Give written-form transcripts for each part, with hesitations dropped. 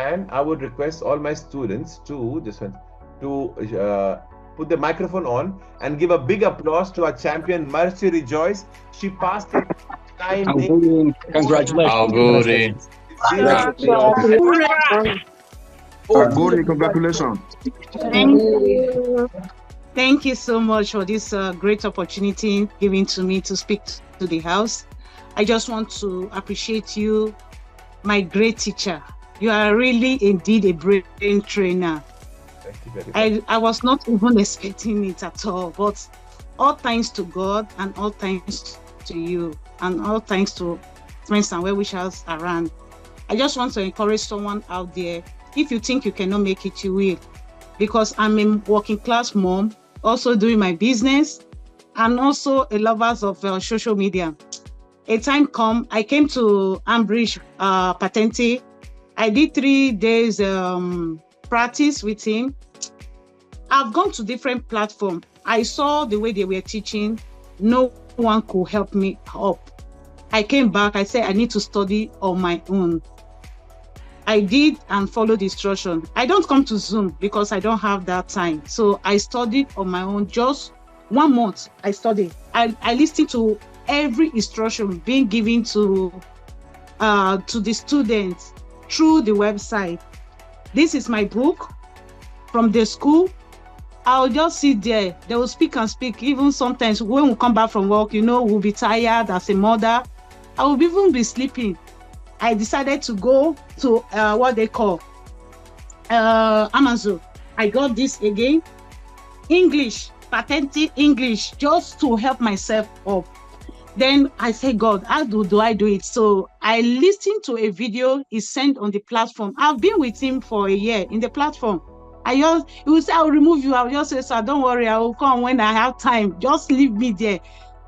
And I would request all my students to put the microphone on and give a big applause to our champion, Mercy Rejoice. She passed it 9 days. Congratulations. Congratulations. Congratulations. Thank you so much for this great opportunity given to me to speak to the house. I just want to appreciate you, my great teacher. You are really indeed a brain trainer. Thank you very much. I was not even expecting it at all, but all thanks to God and all thanks to you and all thanks to friends and well-wishers around. I just want to encourage someone out there. If you think you cannot make it, you will. Because I'm a working class mom, also doing my business, and also a lover of social media. A time come, I came to Ambrish Patente. I did 3 days practice with him. I've gone to different platforms. I saw the way they were teaching. No one could help me up. I came back. I said, I need to study on my own. I did and followed the instruction. I don't come to Zoom because I don't have that time. So I studied on my own. Just 1 month, I studied. I listened to every instruction being given to the students through the website. This is my book from the school. I'll just sit there. They will speak and speak. Even sometimes when we come back from work, we'll be tired as a mother. I will even be sleeping. I decided to go to what they call Amazon. I got this again. English, Patente English, just to help myself up. Then I said, God, how do I do it? So I listened to a video he sent on the platform. I've been with him for a year in the platform. He will say, I'll remove you. I'll just say, sir, don't worry. I will come when I have time. Just leave me there.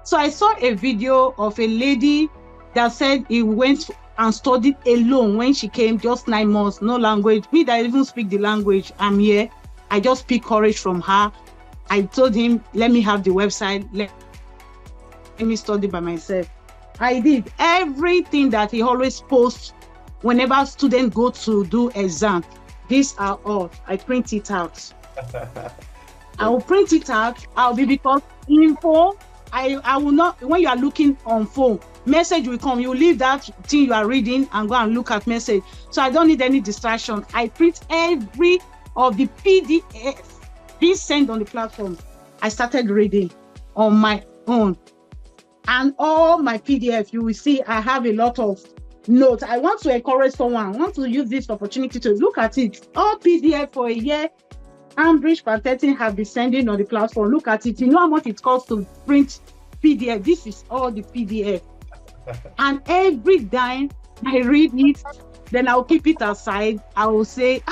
So I saw a video of a lady that said he went and studied alone when she came, just 9 months, no language. Me that even speak the language, I'm here. I just pick courage from her. I told him, let me have the website. Let me study by myself. I did everything that he always posts whenever students go to do exam. These are all. I print it out. I will print it out. Because info, I will not, when you are looking on phone, message will come. You leave that thing you are reading and go and look at message. So I don't need any distraction. I print every of the PDF being sent on the platform. I started reading on my own. And all my PDF, you will see I have a lot of notes. I want to encourage someone. I want to use this opportunity to look at it. All PDF for a year. Ambrish Patente have been sending on the platform. Look at it. You know how much it costs to print PDF. This is all the PDF. And every time I read it, then I'll keep it aside. I will say,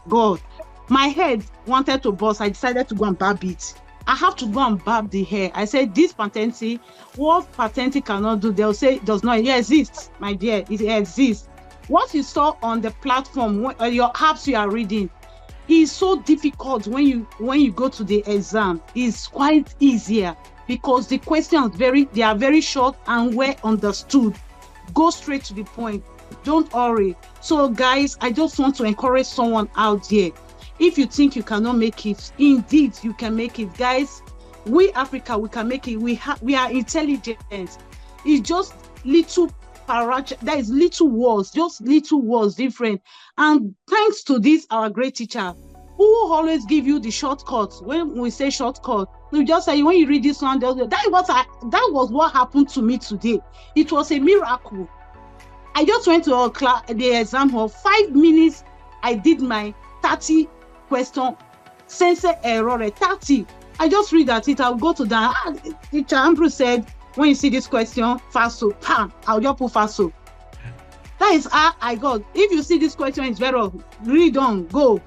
God, my head wanted to burst. I decided to go and barb it. I have to go and barb the hair. I said, this Patente, what Patente cannot do, they'll say it does not exist, my dear. It exists. What you saw on the platform, your apps you are reading, is so difficult when you go to the exam. It's quite easier because the questions they are very short and well understood. Go straight to the point. Don't worry. So guys, I just want to encourage someone out there. If you think you cannot make it, indeed you can make it. Guys, we Africa, we can make it. We are intelligent. It's just little there is little words, just little words different. And thanks to this, our great teacher, who always give you the shortcuts. When we say shortcut, we just say, when you read this one, that was what happened to me today. It was a miracle. I just went to the exam hall, 5 minutes. I did my 30 question, sense error 30. I just read at it. I'll go to that. Teacher Ambrish said, when you see this question, faso, pam, I'll just put faso. That is how I got. If you see this question, it's very read on, go.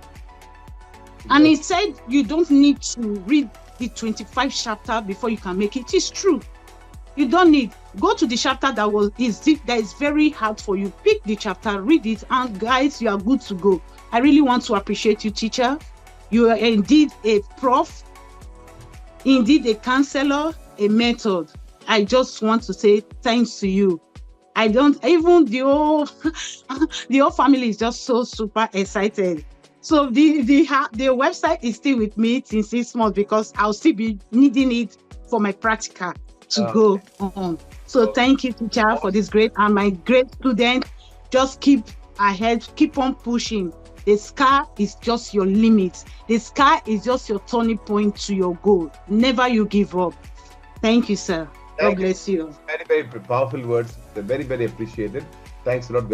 And he said you don't need to read the 25 chapter before you can make it. It's true. You don't need. Go to the chapter that is very hard for you. Pick the chapter, read it, and guys, you are good to go. I really want to appreciate you, teacher. You are indeed a prof, indeed a counselor, a method. I just want to say thanks to you. I don't even the whole family is just so super excited. So the website is still with me since 6 months because I'll still be needing it for my practical to go on. So thank you, teacher, for this great and my great student. Just keep ahead, keep on pushing. The sky is just your limit. The sky is just your turning point to your goal. Never you give up. Thank you, sir. God bless you. Very, very powerful words. They're very, very appreciated. Thanks a lot, guys.